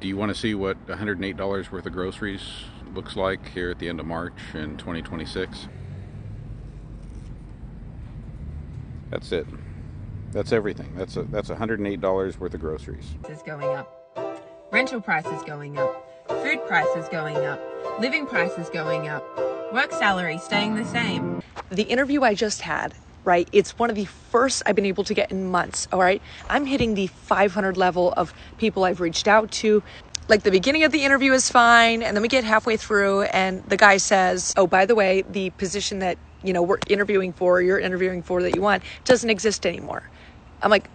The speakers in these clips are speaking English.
Do you want to see what $108 worth of groceries looks like here at the end of March in 2026? That's it. That's everything. That's $108 worth of groceries. Is going up. Rental prices going up. Food prices going up. Living prices going up. Work salary staying the same. The interview I just had, right? It's one of the first I've been able to get in months, all right? I'm hitting the 500 level of people I've reached out to. Like the beginning of the interview is fine, and then we get halfway through and the guy says, oh, by the way, the position that, we're interviewing for, you're interviewing for that you want, doesn't exist anymore. I'm like,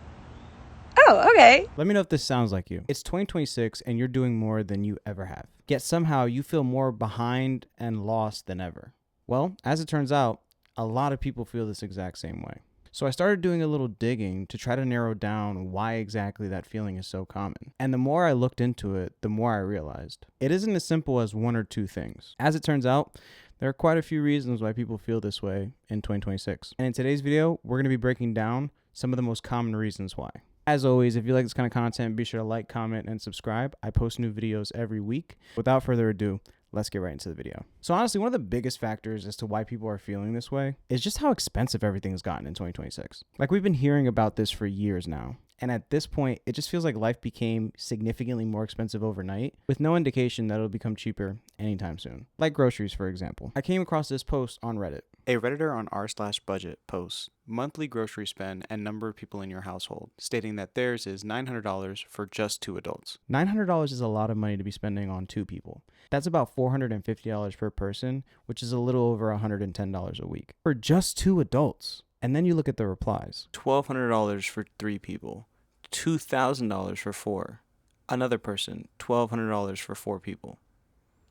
oh, okay. Let me know if this sounds like you. It's 2026 and you're doing more than you ever have. Yet somehow you feel more behind and lost than ever. Well, as it turns out, a lot of people feel this exact same way. So I started doing a little digging to try to narrow down why exactly that feeling is so common. And the more I looked into it, the more I realized it isn't as simple as one or two things. As it turns out, there are quite a few reasons why people feel this way in 2026. And in today's video, we're going to be breaking down some of the most common reasons why. As always, if you like this kind of content, be sure to like, comment, and subscribe. I post new videos every week. Without further ado, let's get right into the video. So honestly, one of the biggest factors as to why people are feeling this way is just how expensive everything has gotten in 2026. Like, we've been hearing about this for years now. And at this point, it just feels like life became significantly more expensive overnight with no indication that it'll become cheaper anytime soon. Like groceries, for example. I came across this post on Reddit. A Redditor on r/budget posts monthly grocery spend and number of people in your household, stating that theirs is $900 for just 2 adults. $900 is a lot of money to be spending on 2 people. That's about $450 per person, which is a little over $110 a week for just 2 adults. And then you look at the replies. $1,200 for 3 people, $2,000 for 4. Another person, $1,200 for 4 people.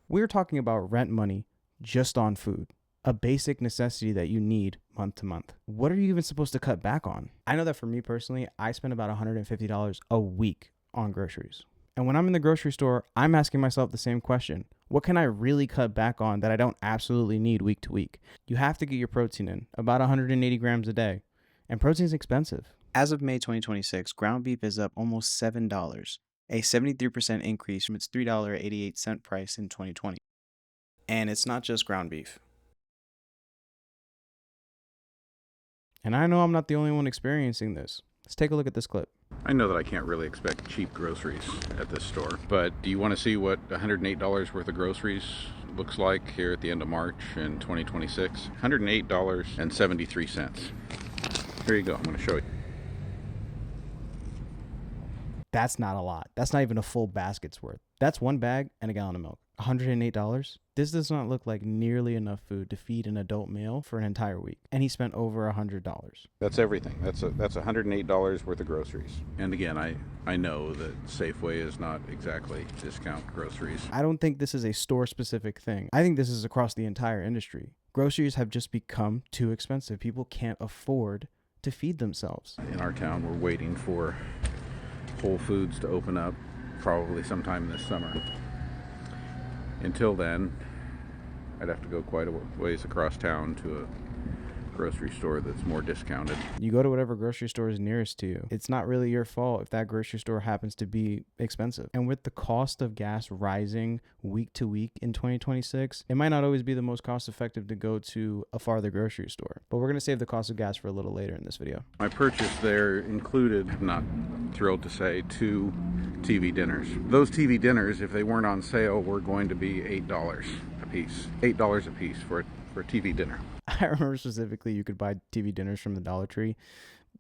We're talking about rent money just on food, a basic necessity that you need month to month. What are you even supposed to cut back on? I know that for me personally, I spend about $150 a week on groceries. And when I'm in the grocery store, I'm asking myself the same question. What can I really cut back on that I don't absolutely need week to week? You have to get your protein in, about 180 grams a day. And protein is expensive. As of May 2026, ground beef is up almost $7, a 73% increase from its $3.88 price in 2020. And it's not just ground beef. And I know I'm not the only one experiencing this. Let's take a look at this clip. I know that I can't really expect cheap groceries at this store, but do you want to see what $108 worth of groceries looks like here at the end of March in 2026? $108.73. Here you go. I'm going to show you. That's not a lot. That's not even a full basket's worth. That's 1 bag and a gallon of milk. $108? This does not look like nearly enough food to feed an adult male for an entire week. And he spent over $100. That's everything. That's $108 worth of groceries. And again, I know that Safeway is not exactly discount groceries. I don't think this is a store-specific thing. I think this is across the entire industry. Groceries have just become too expensive. People can't afford to feed themselves. In our town, we're waiting for Whole Foods to open up probably sometime this summer. Until then, I'd have to go quite a ways across town to a grocery store that's more discounted. You go to whatever grocery store is nearest to you. It's not really your fault if that grocery store happens to be expensive. And with the cost of gas rising week to week in 2026, it might not always be the most cost effective to go to a farther grocery store. But we're going to save the cost of gas for a little later in this video. My purchase there included, not thrilled to say, 2 TV dinners. Those TV dinners, if they weren't on sale, were going to be $8 a piece. $8 a piece for a TV dinner. I remember specifically you could buy TV dinners from the Dollar Tree,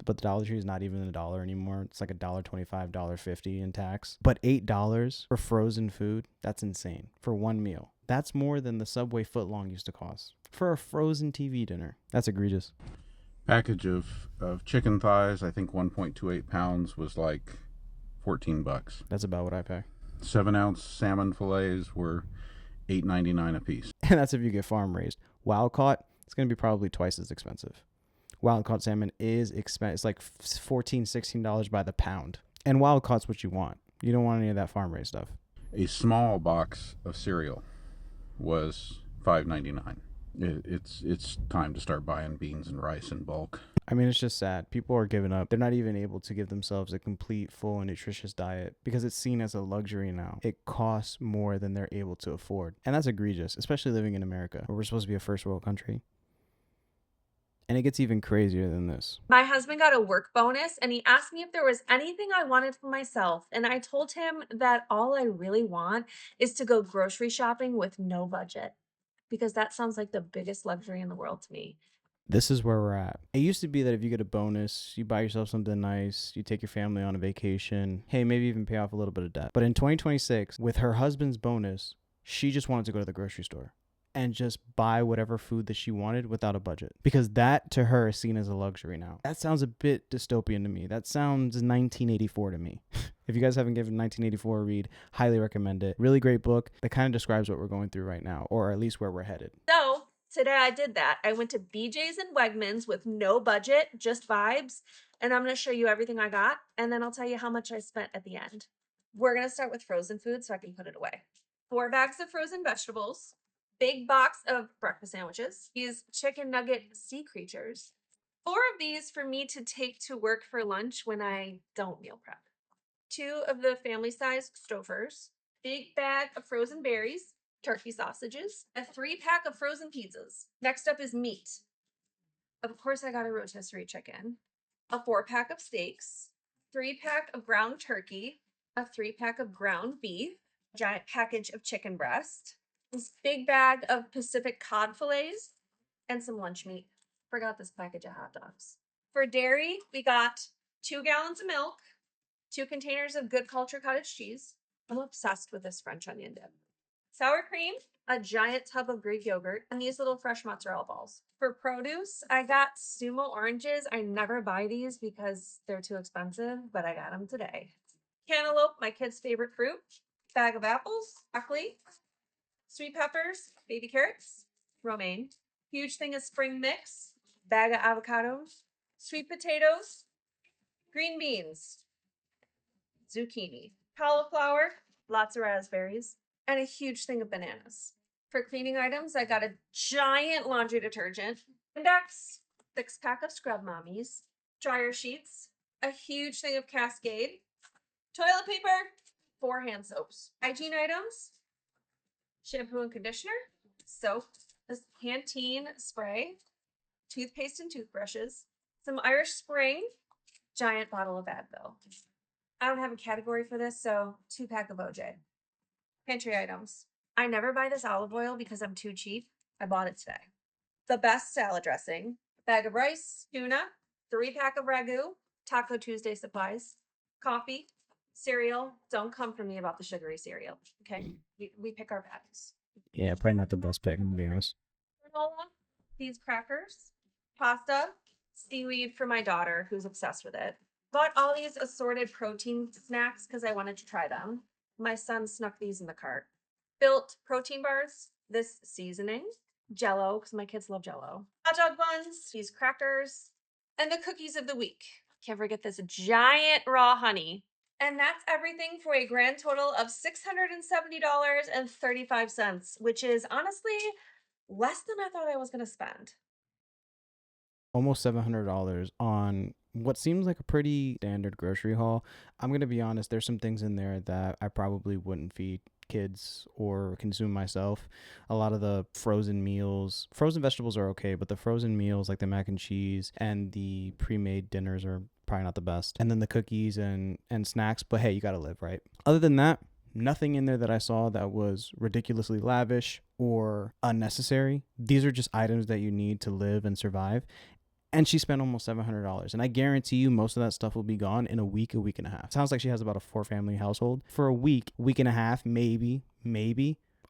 but the Dollar Tree is not even $1 anymore. It's like $1.25, $1.50 in tax. But $8 for frozen food, that's insane. For one meal. That's more than the Subway footlong used to cost. For a frozen TV dinner. That's egregious. Package of chicken thighs, I think 1.28 pounds was like $14. That's about what I pay. 7-ounce salmon fillets were $8.99 a piece. And that's if you get farm raised. Wild caught, it's going to be probably twice as expensive. Wild caught salmon is expensive. It's like $14, $16 by the pound. And wild caught's what you want. You don't want any of that farm raised stuff. A small box of cereal was $5.99. It's time to start buying beans and rice in bulk. I mean, it's just sad. People are giving up. They're not even able to give themselves a complete, full, and nutritious diet because it's seen as a luxury now. It costs more than they're able to afford. And that's egregious, especially living in America, where we're supposed to be a first world country. And it gets even crazier than this. My husband got a work bonus and he asked me if there was anything I wanted for myself. And I told him that all I really want is to go grocery shopping with no budget, because that sounds like the biggest luxury in the world to me. This is where we're at. It used to be that if you get a bonus, you buy yourself something nice, you take your family on a vacation, hey, maybe even pay off a little bit of debt. But in 2026, with her husband's bonus, she just wanted to go to the grocery store and just buy whatever food that she wanted without a budget, because that to her is seen as a luxury now. That sounds a bit dystopian to me. That sounds 1984 to me. If you guys haven't given 1984 a read, highly recommend it. Really great book that kind of describes what we're going through right now, or at least where we're headed. So today I did that. I went to BJ's and Wegmans with no budget, just vibes. And I'm going to show you everything I got. And then I'll tell you how much I spent at the end. We're going to start with frozen food so I can put it away. 4 bags of frozen vegetables. Big box of breakfast sandwiches. These chicken nugget sea creatures. 4 of these for me to take to work for lunch when I don't meal prep. 2 of the family size Stouffer's. Big bag of frozen berries, turkey sausages, a 3-pack of frozen pizzas. Next up is meat. Of course, I got a rotisserie chicken, a 4-pack of steaks, 3-pack of ground turkey, a 3-pack of ground beef, a giant package of chicken breast, this big bag of Pacific cod fillets, and some lunch meat. Forgot this package of hot dogs. For dairy, we got 2 gallons of milk, 2 containers of Good Culture cottage cheese. I'm obsessed with this French onion dip. Sour cream, a giant tub of Greek yogurt, and these little fresh mozzarella balls. For produce, I got sumo oranges. I never buy these because they're too expensive, but I got them today. Cantaloupe, my kid's favorite fruit. Bag of apples, broccoli, sweet peppers, baby carrots, romaine. Huge thing of spring mix, bag of avocados, sweet potatoes, green beans, zucchini, cauliflower, lots of raspberries, and a huge thing of bananas. For cleaning items, I got a giant laundry detergent, Index, 6-pack of scrub mommies, dryer sheets, a huge thing of Cascade, toilet paper, 4 hand soaps. Hygiene items, shampoo and conditioner, soap, this Pantene spray, toothpaste and toothbrushes, some Irish Spring, giant bottle of Advil. I don't have a category for this, so 2-pack of OJ. Pantry items. I never buy this olive oil because I'm too cheap. I bought it today. The best salad dressing, bag of rice, tuna, 3-pack of ragu, Taco Tuesday supplies, coffee, cereal. Don't come for me about the sugary cereal, okay? We pick our battles. Yeah, probably not the best pick, to be honest. Granola, these crackers, pasta, seaweed for my daughter who's obsessed with it. Bought all these assorted protein snacks because I wanted to try them. My son snuck these in the cart. Built protein bars, this seasoning, Jell-O, because my kids love Jell-O, hot dog buns, these crackers, and the cookies of the week. Can't forget this giant raw honey. And that's everything for a grand total of $670.35, which is honestly less than I thought I was going to spend. Almost $700 on what seems like a pretty standard grocery haul. I'm going to be honest, there's some things in there that I probably wouldn't feed kids or consume myself. A lot of the frozen meals, frozen vegetables are okay, but the frozen meals like the mac and cheese and the pre-made dinners are probably not the best. And then the cookies and snacks, but hey, you got to live, right? Other than that, nothing in there that I saw that was ridiculously lavish or unnecessary. These are just items that you need to live and survive. And she spent almost $700. And I guarantee you most of that stuff will be gone in a week and a half. Sounds like she has about a 4-family household. For a week and a half, maybe,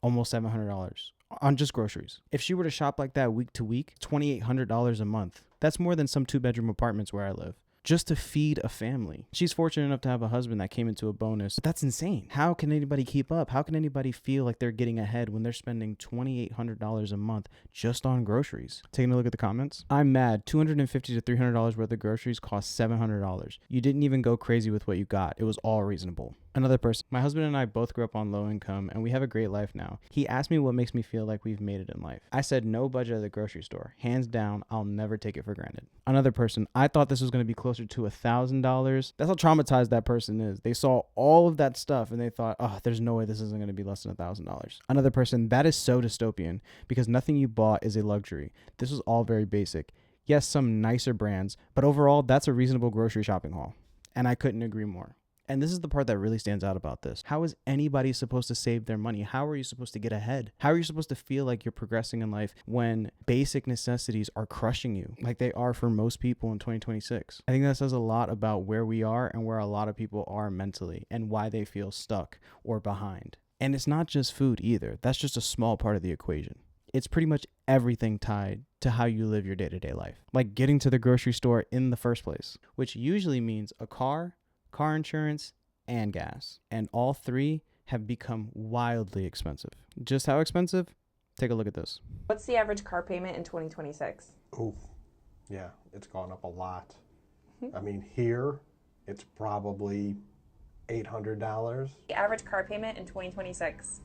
almost $700 on just groceries. If she were to shop like that week to week, $2,800 a month. That's more than some 2-bedroom apartments where I live. Just to feed a family. She's fortunate enough to have a husband that came into a bonus. But that's insane. How can anybody keep up? How can anybody feel like they're getting ahead when they're spending $2,800 a month just on groceries? Taking a look at the comments. I'm mad. $250 to $300 worth of groceries cost $700. You didn't even go crazy with what you got. It was all reasonable. Another person, my husband and I both grew up on low income and we have a great life now. He asked me what makes me feel like we've made it in life. I said no budget at the grocery store. Hands down, I'll never take it for granted. Another person, I thought this was going to be closer to $1,000. That's how traumatized that person is. They saw all of that stuff and they thought, oh, there's no way this isn't going to be less than $1,000. Another person, that is so dystopian because nothing you bought is a luxury. This was all very basic. Yes, some nicer brands, but overall, that's a reasonable grocery shopping haul. And I couldn't agree more. And this is the part that really stands out about this. How is anybody supposed to save their money? How are you supposed to get ahead? How are you supposed to feel like you're progressing in life when basic necessities are crushing you like they are for most people in 2026? I think that says a lot about where we are and where a lot of people are mentally and why they feel stuck or behind. And it's not just food either. That's just a small part of the equation. It's pretty much everything tied to how you live your day-to-day life. Like getting to the grocery store in the first place, which usually means a car insurance, and gas. And all three have become wildly expensive. Just how expensive? Take a look at this. What's the average car payment in 2026? Oof. Yeah, it's gone up a lot. I mean, here, it's probably $800. The average car payment in 2026.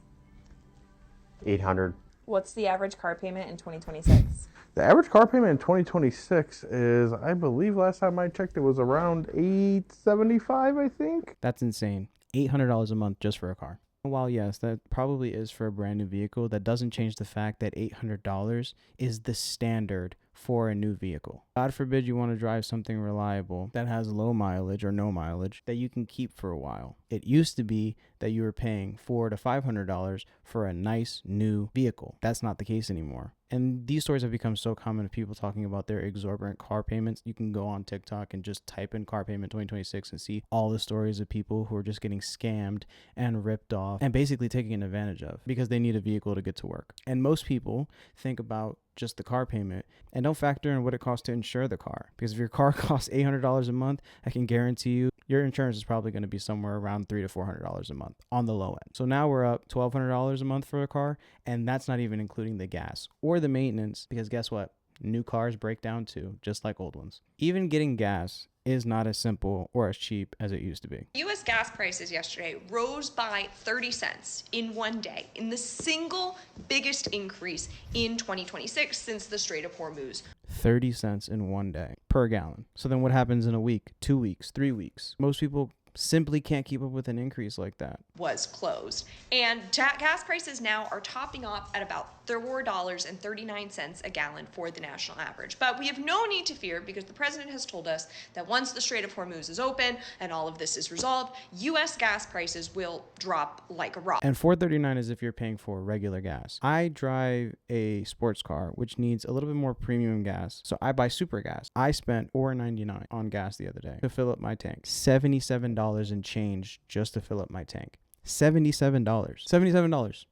$800. What's the average car payment in 2026? The average car payment in 2026 is, I believe last time I checked, it was around $875, I think. That's insane. $800 a month just for a car. While yes, that probably is for a brand new vehicle, that doesn't change the fact that $800 is the standard for a new vehicle. God forbid you want to drive something reliable that has low mileage or no mileage that you can keep for a while. It used to be that you were paying $400 to $500 for a nice new vehicle. That's not the case anymore. And these stories have become so common of people talking about their exorbitant car payments. You can go on TikTok and just type in car payment 2026 and see all the stories of people who are just getting scammed and ripped off and basically taken advantage of because they need a vehicle to get to work. And most people think about just the car payment and don't factor in what it costs to insure the car. Because if your car costs $800 a month, I can guarantee you your insurance is probably going to be somewhere around $300 to $400 a month on the low end. So now we're up $1,200 a month for a car, and that's not even including the gas or the maintenance, because guess what? New cars break down too, just like old ones. Even getting gas is not as simple or as cheap as it used to be. U.S. gas prices yesterday rose by 30 cents in one day, in the single biggest increase in 2026 since the Strait of Hormuz. 30 cents in one day per gallon. So then what happens in a week, 2 weeks, 3 weeks? Most people simply can't keep up with an increase like that. Was closed. And gas prices now are topping off at about $4.39 a gallon for the national average. But we have no need to fear because the president has told us that once the Strait of Hormuz is open and all of this is resolved, U.S. gas prices will drop like a rock. And $4.39 is if you're paying for regular gas. I drive a sports car, which needs a little bit more premium gas. So I buy super gas. I spent $4.99 on gas the other day to fill up my tank. $77 and change just to fill up my tank. $77.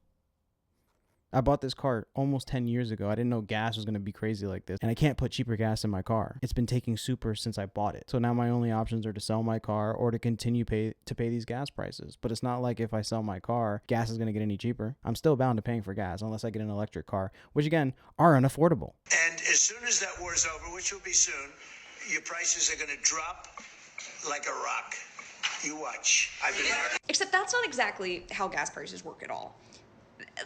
I bought this car almost 10 years ago. I didn't know gas was going to be crazy like this. And I can't put cheaper gas in my car. It's been taking super since I bought it. So now my only options are to sell my car or to continue pay these gas prices. But it's not like if I sell my car, gas is going to get any cheaper. I'm still bound to paying for gas unless I get an electric car, which again, are unaffordable. And as soon as that war's over, which will be soon, your prices are going to drop like a rock. You watch. Except that's not exactly how gas prices work at all.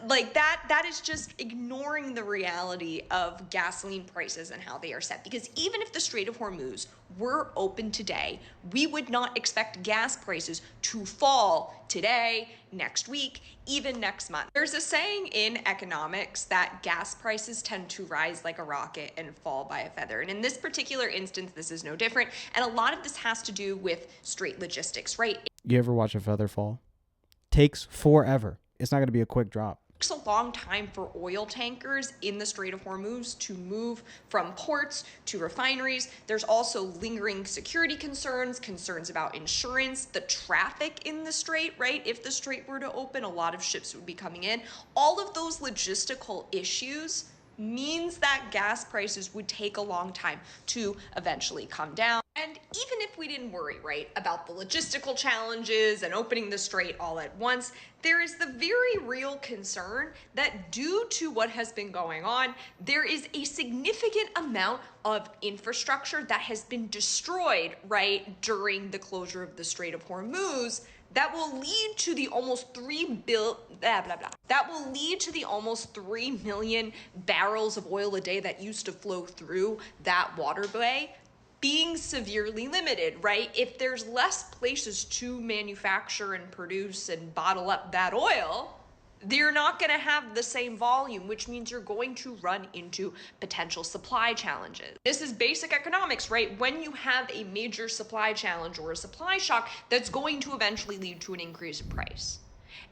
Like that is just ignoring the reality of gasoline prices and how they are set. Because even if the Strait of Hormuz were open today, we would not expect gas prices to fall today, next week, even next month. There's a saying in economics that gas prices tend to rise like a rocket and fall by a feather. And in this particular instance, this is no different. And a lot of this has to do with straight logistics, right? You ever watch a feather fall? Takes forever. It's not going to be a quick drop. It takes a long time for oil tankers in the Strait of Hormuz to move from ports to refineries. There's also lingering security concerns about insurance, the traffic in the strait, right? If the strait were to open, a lot of ships would be coming in. All of those logistical issues means that gas prices would take a long time to eventually come down. And even if we didn't worry, right, about the logistical challenges and opening the strait all at once, there is the very real concern that due to what has been going on, there is a significant amount of infrastructure that has been destroyed, right, during the closure of the Strait of Hormuz That will lead to the almost 3 million barrels of oil a day that used to flow through that waterway being severely limited, right? If there's less places to manufacture and produce and bottle up that oil, they're not going to have the same volume, which means you're going to run into potential supply challenges. This is basic economics, right? When you have a major supply challenge or a supply shock, that's going to eventually lead to an increase in price.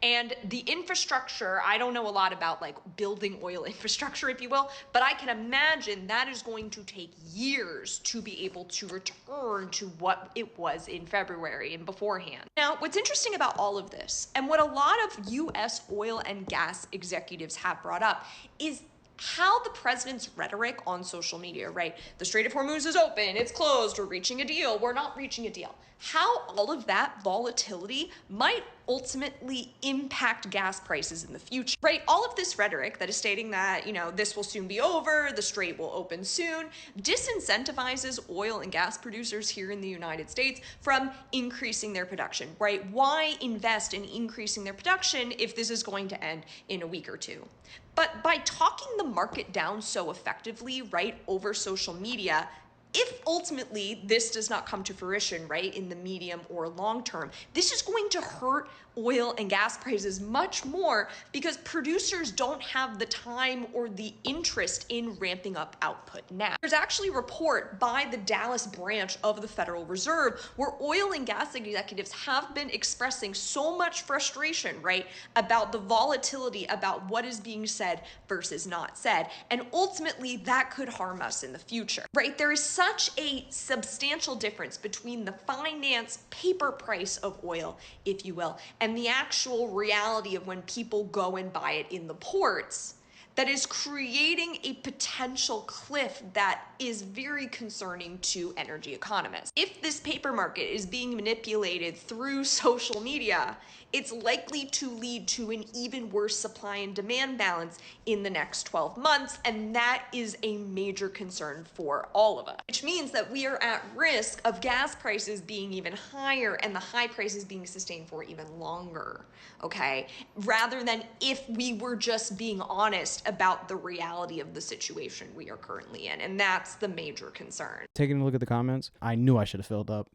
And the infrastructure, I don't know a lot about like building oil infrastructure, if you will, but I can imagine that is going to take years to be able to return to what it was in February and beforehand. Now, what's interesting about all of this, and what a lot of US oil and gas executives have brought up, is how the president's rhetoric on social media, right? The Strait of Hormuz is open, it's closed, we're reaching a deal, we're not reaching a deal. How all of that volatility might ultimately impact gas prices in the future, right? All of this rhetoric that is stating that, this will soon be over, the strait will open soon, disincentivizes oil and gas producers here in the United States from increasing their production, right? Why invest in increasing their production if this is going to end in a week or two? But by talking the market down so effectively, right, over social media, if ultimately this does not come to fruition, right, in the medium or long term, this is going to hurt oil and gas prices much more because producers don't have the time or the interest in ramping up output now. There's actually a report by the Dallas branch of the Federal Reserve where oil and gas executives have been expressing so much frustration, right, about the volatility, about what is being said versus not said. And ultimately that could harm us in the future, right? There is such a substantial difference between the finance paper price of oil, if you will, and the actual reality of when people go and buy it in the ports, that is creating a potential cliff that is very concerning to energy economists. If this paper market is being manipulated through social media, it's likely to lead to an even worse supply and demand balance in the next 12 months, and that is a major concern for all of us, which means that we are at risk of gas prices being even higher and the high prices being sustained for even longer, okay? Rather than if we were just being honest about the reality of the situation we are currently in, and that's the major concern. Taking a look at the comments, I knew I should have filled up.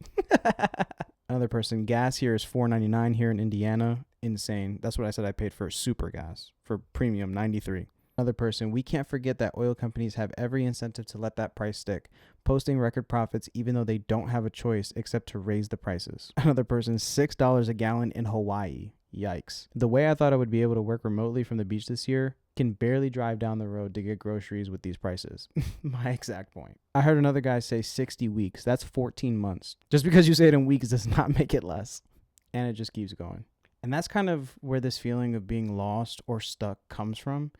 Another person, gas here is $4.99 here in Indiana. Insane. That's what I said I paid for super gas. For premium, $93. Another person, we can't forget that oil companies have every incentive to let that price stick, posting record profits even though they don't have a choice except to raise the prices. Another person, $6 a gallon in Hawaii. Yikes. The way I thought I would be able to work remotely from the beach this year, can barely drive down the road to get groceries with these prices. My exact point. I heard another guy say 60 weeks. That's 14 months. Just because you say it in weeks does not make it less. And it just keeps going. And that's kind of where this feeling of being lost or stuck comes from.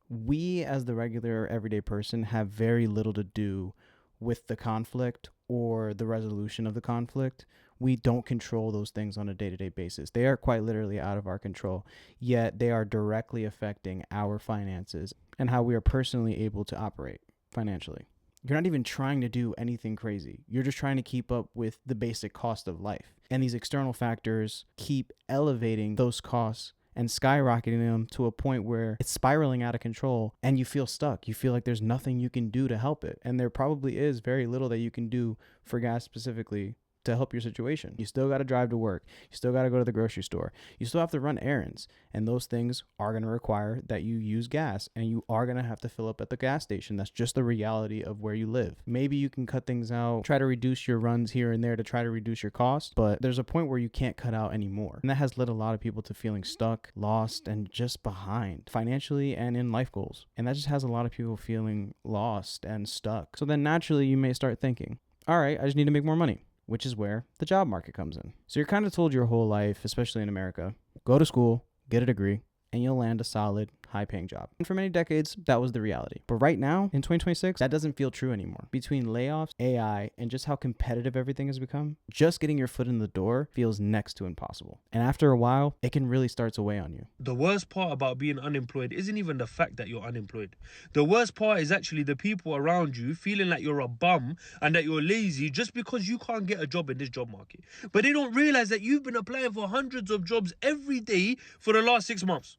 We, as the regular everyday person, have very little to do with the conflict or the resolution of the conflict. We don't control those things on a day-to-day basis. They are quite literally out of our control, yet they are directly affecting our finances and how we are personally able to operate financially. You're not even trying to do anything crazy. You're just trying to keep up with the basic cost of life. And these external factors keep elevating those costs and skyrocketing them to a point where it's spiraling out of control and you feel stuck. You feel like there's nothing you can do to help it. And there probably is very little that you can do for gas specifically to help your situation. You still got to drive to work. You still got to go to the grocery store. You still have to run errands. And those things are going to require that you use gas, and you are going to have to fill up at the gas station. That's just the reality of where you live. Maybe you can cut things out, try to reduce your runs here and there to try to reduce your cost, but there's a point where you can't cut out anymore. And that has led a lot of people to feeling stuck, lost, and just behind financially and in life goals. And that just has a lot of people feeling lost and stuck. So then naturally you may start thinking, all right, I just need to make more money, which is where the job market comes in. So you're kind of told your whole life, especially in America, go to school, get a degree, and you'll land a solid high-paying job. And for many decades, that was the reality. But right now, in 2026, that doesn't feel true anymore. Between layoffs, AI, and just how competitive everything has become, just getting your foot in the door feels next to impossible. And after a while, it can really start to weigh on you. The worst part about being unemployed isn't even the fact that you're unemployed. The worst part is actually the people around you feeling like you're a bum and that you're lazy just because you can't get a job in this job market. But they don't realize that you've been applying for hundreds of jobs every day for the last 6 months.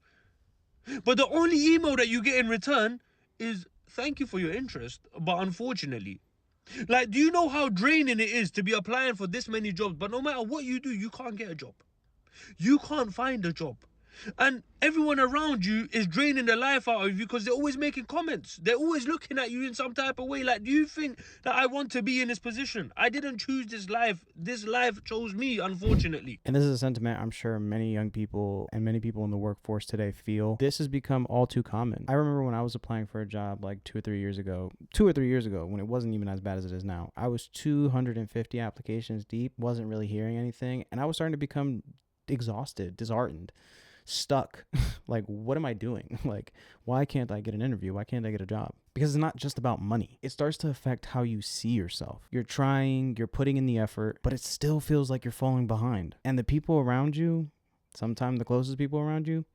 But the only email that you get in return is, thank you for your interest, but unfortunately. Like, do you know how draining it is to be applying for this many jobs, but no matter what you do, you can't get a job. You can't find a job. And everyone around you is draining the life out of you because they're always making comments. They're always looking at you in some type of way. Like, do you think that I want to be in this position? I didn't choose this life. This life chose me, unfortunately. And this is a sentiment I'm sure many young people and many people in the workforce today feel. This has become all too common. I remember when I was applying for a job like 2 or 3 years ago, when it wasn't even as bad as it is now. I was 250 applications deep, wasn't really hearing anything, and I was starting to become exhausted, disheartened, stuck. Like, what am I doing? Like, why can't I get an interview? Why can't I get a job? Because it's not just about money. It starts to affect how you see yourself. You're trying, you're putting in the effort, but it still feels like you're falling behind. And the people around you, sometimes the closest people around you,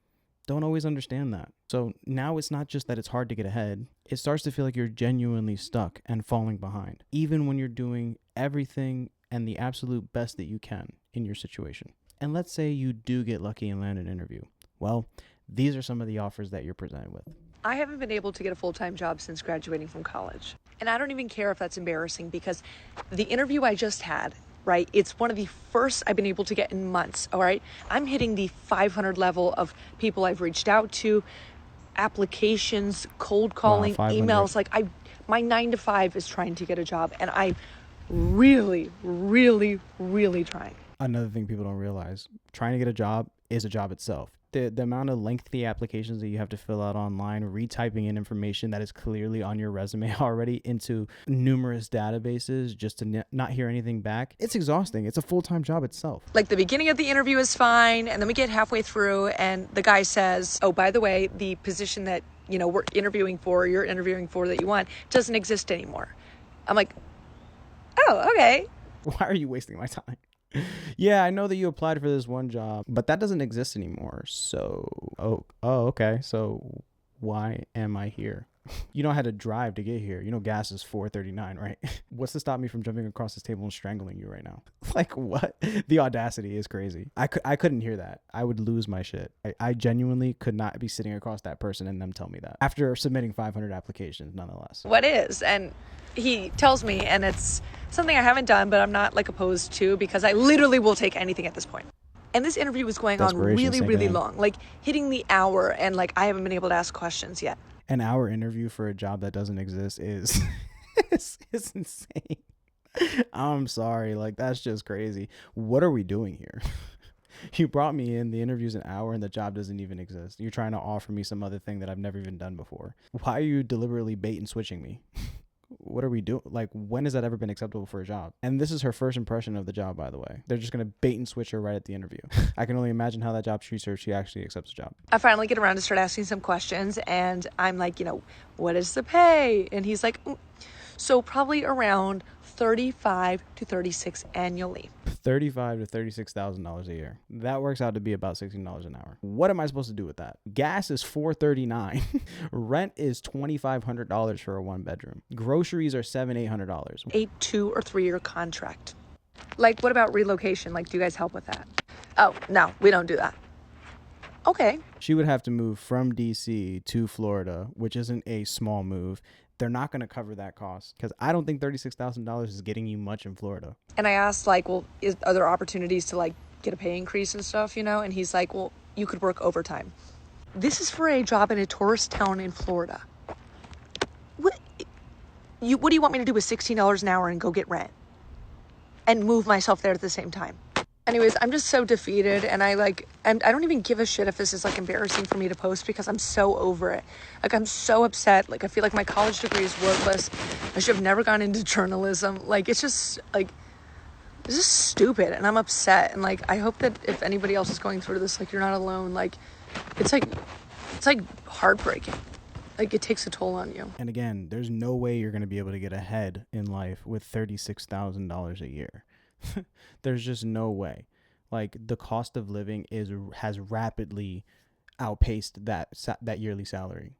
don't always understand that. So now it's not just that it's hard to get ahead. It starts to feel like you're genuinely stuck and falling behind, even when you're doing everything and the absolute best that you can in your situation. And let's say you do get lucky and land an interview. Well, these are some of the offers that you're presented with. I haven't been able to get a full-time job since graduating from college. And I don't even care if that's embarrassing because the interview I just had, right, it's one of the first I've been able to get in months, all right? I'm hitting the 500 level of people I've reached out to, applications, cold calling, emails. Like, my 9 to 5 is trying to get a job, and I'm really, really, really trying. Another thing people don't realize, trying to get a job is a job itself. The amount of lengthy applications that you have to fill out online, retyping in information that is clearly on your resume already into numerous databases just to not hear anything back, it's exhausting. It's a full-time job itself. Like, the beginning of the interview is fine, and then we get halfway through, and the guy says, oh, by the way, the position that, you're interviewing for that you want doesn't exist anymore. I'm like, oh, okay. Why are you wasting my time? Yeah, I know that you applied for this one job, but that doesn't exist anymore. So, okay. So why am I here? You know, I had to drive to get here. You know, gas is $4.39, right? What's to stop me from jumping across this table and strangling you right now? Like, what? The audacity is crazy. I couldn't hear that. I would lose my shit. I genuinely could not be sitting across that person and them tell me that after submitting 500 applications, nonetheless. What is? And he tells me, and it's something I haven't done, but I'm not like opposed to, because I literally will take anything at this point. And this interview was going on really, really long, like hitting the hour, and like I haven't been able to ask questions yet. An hour interview for a job that doesn't exist is is insane. I'm sorry, like that's just crazy. What are we doing here? You brought me in, the interview's an hour, and the job doesn't even exist. You're trying to offer me some other thing that I've never even done before. Why are you deliberately bait and switching me? What are we doing? Like, when has that ever been acceptable for a job? And this is her first impression of the job, by the way. They're just going to bait and switch her right at the interview. I can only imagine how that job treats her if she actually accepts the job. I finally get around to start asking some questions, and I'm like, what is the pay? And he's like, so probably around 35 to 36 annually. $35,000 to $36,000 a year. That works out to be about $16 an hour. What am I supposed to do with that? Gas is $4.39. Rent is $2,500 for a 1-bedroom. Groceries are $700-800. A 2 or 3 year contract. Like, what about relocation? Like, do you guys help with that? Oh, no, we don't do that. Okay. She would have to move from DC to Florida, which isn't a small move. They're not going to cover that cost because I don't think $36,000 is getting you much in Florida. And I asked, like, well, are there opportunities to, like, get a pay increase and stuff, And he's like, well, you could work overtime. This is for a job in a tourist town in Florida. What do you want me to do with $16 an hour and go get rent? And move myself there at the same time? Anyways, I'm just so defeated, and I don't even give a shit if this is like embarrassing for me to post because I'm so over it. Like, I'm so upset. Like, I feel like my college degree is worthless. I should have never gone into journalism. Like, it's just stupid, and I'm upset. And like, I hope that if anybody else is going through this, like, you're not alone. Like, it's It's like heartbreaking. Like it takes a toll on you. And again, there's no way you're going to be able to get ahead in life with $36,000 a year. There's just no way. Like the cost of living has rapidly outpaced that yearly salary.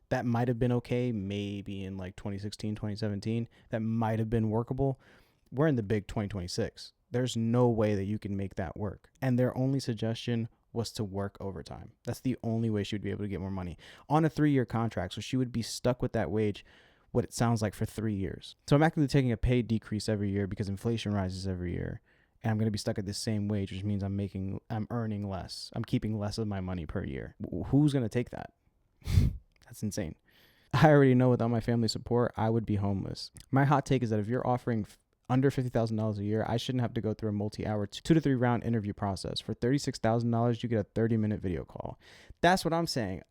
That might have been okay maybe in like 2016, 2017. That might have been workable. We're in the big 2026. There's no way that you can make that work. And their only suggestion was to work overtime. That's the only way she would be able to get more money on a 3-year contract. So she would be stuck with that wage, what it sounds like, for 3 years. So I'm actually taking a pay decrease every year because inflation rises every year. And I'm going to be stuck at the same wage, which means I'm earning less. I'm keeping less of my money per year. Who's going to take that? That's insane. I already know without my family support, I would be homeless. My hot take is that if you're offering under $50,000 a year, I shouldn't have to go through a multi-hour 2 to 3 round interview process. For $36,000, you get a 30-minute video call. That's what I'm saying.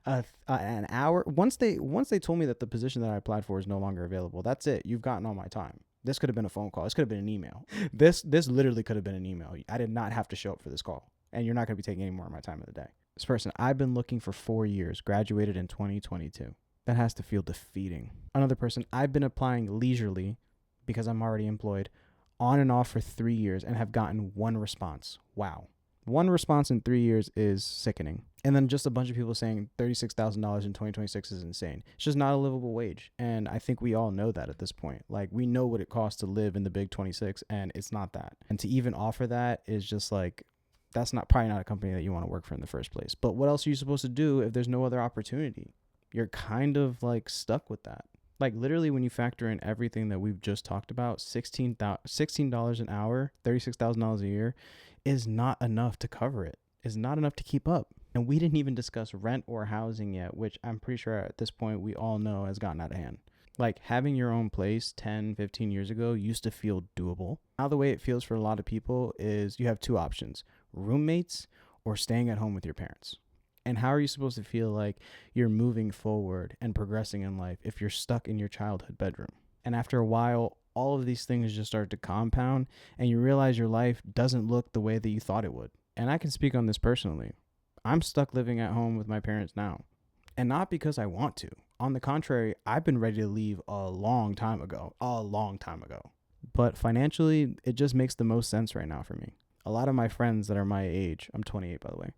An hour. Once they told me that the position that I applied for is no longer available, that's it. You've gotten all my time. This could have been a phone call. This could have been an email. This literally could have been an email. I did not have to show up for this call. And you're not going to be taking any more of my time of the day. This person, I've been looking for 4 years, graduated in 2022. That has to feel defeating. Another person, I've been applying leisurely because I'm already employed on and off for 3 years and have gotten 1 response. Wow. 1 response in 3 years is sickening. And then just a bunch of people saying $36,000 in 2026 is insane. It's just not a livable wage. And I think we all know that at this point. Like, we know what it costs to live in the big 26, and it's not that. And to even offer that is just like, that's probably not a company that you want to work for in the first place. But what else are you supposed to do if there's no other opportunity? You're kind of like stuck with that. Like literally when you factor in everything that we've just talked about, $16 an hour, $36,000 a year is not enough to cover it. Is not enough to keep up. And we didn't even discuss rent or housing yet, which I'm pretty sure at this point we all know has gotten out of hand. Like having your own place 10, 15 years ago used to feel doable. Now the way it feels for a lot of people is you have 2 options, roommates or staying at home with your parents. And how are you supposed to feel like you're moving forward and progressing in life if you're stuck in your childhood bedroom? And after a while, all of these things just start to compound and you realize your life doesn't look the way that you thought it would. And I can speak on this personally. I'm stuck living at home with my parents now. And not because I want to. On the contrary, I've been ready to leave a long time ago. But financially, it just makes the most sense right now for me. A lot of my friends that are my age, I'm 28 by the way,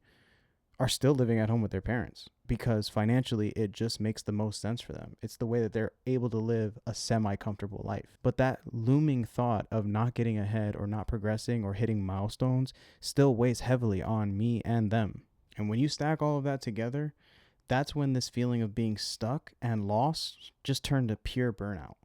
are still living at home with their parents because financially it just makes the most sense for them. It's the way that they're able to live a semi-comfortable life. But that looming thought of not getting ahead or not progressing or hitting milestones still weighs heavily on me and them. And when you stack all of that together, that's when this feeling of being stuck and lost just turned to pure burnout.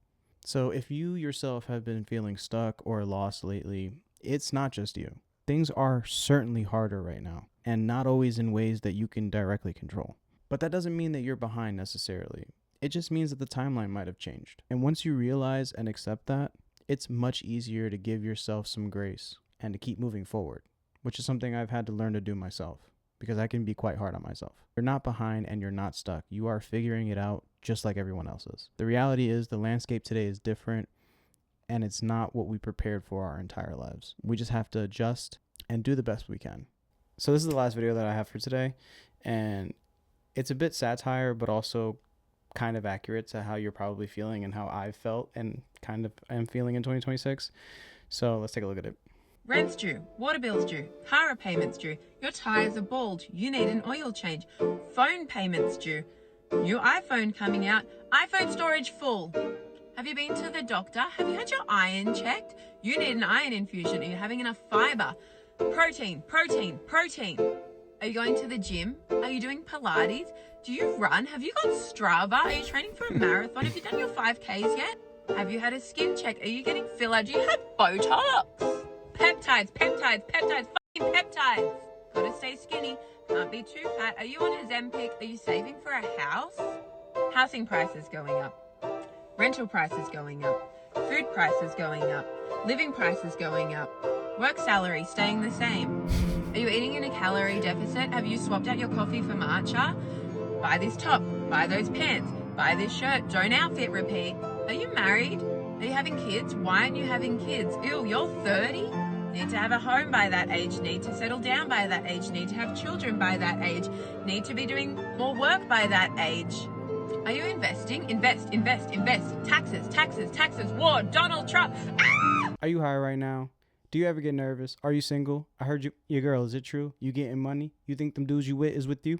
So if you yourself have been feeling stuck or lost lately, it's not just you. Things are certainly harder right now, and not always in ways that you can directly control. But that doesn't mean that you're behind necessarily. It just means that the timeline might have changed. And once you realize and accept that, it's much easier to give yourself some grace and to keep moving forward, which is something I've had to learn to do myself because I can be quite hard on myself. You're not behind and you're not stuck. You are figuring it out just like everyone else is. The reality is the landscape today is different, and it's not what we prepared for our entire lives. We just have to adjust and do the best we can. So this is the last video that I have for today, and it's a bit satire, but also kind of accurate to how you're probably feeling and how I've felt and kind of am feeling in 2026. So let's take a look at it. Rent's due, water bill's due, car repayments due, your tires are bald, you need an oil change, phone payments due, new iPhone coming out, iPhone storage full. Have you been to the doctor? Have you had your iron checked? You need an iron infusion. Are you having enough fiber? Protein. Are you going to the gym? Are you doing Pilates? Do you run? Have you got Strava? Are you training for a marathon? Have you done your 5Ks yet? Have you had a skin check? Are you getting filler? Do you have Botox? Peptides, fucking peptides. Gotta stay skinny. Can't be too fat. Are you on a Ozempic? Are you saving for a house? Housing prices going up. Rental prices going up. Food prices going up. Living prices going up. Work salary staying the same. Are you eating in a calorie deficit? Have you swapped out your coffee for matcha? Buy this top. Buy those pants. Buy this shirt. Don't outfit repeat. Are you married? Are you having kids? Why aren't you having kids? Ew, you're 30? need to have a home by that age, need to settle down by that age, need to have children by that age, need to be doing more work by that age. Are you investing? Invest, invest, invest. Taxes, taxes, taxes. War, Donald Trump. Ah! Are you high right now? Do you ever get nervous? Are you single? I heard your girl. Is it true? You getting money? You think them dudes you with is with you?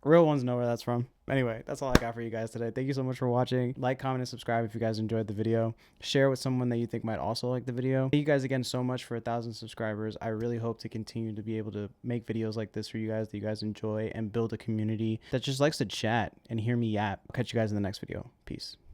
Real ones know where that's from. Anyway, that's all I got for you guys today. Thank you so much for watching. Like, comment, and subscribe if you guys enjoyed the video. Share with someone that you think might also like the video. Thank you guys again so much for 1,000 subscribers. I really hope to continue to be able to make videos like this for you guys that you guys enjoy and build a community that just likes to chat and hear me yap. I'll catch you guys in the next video. Peace.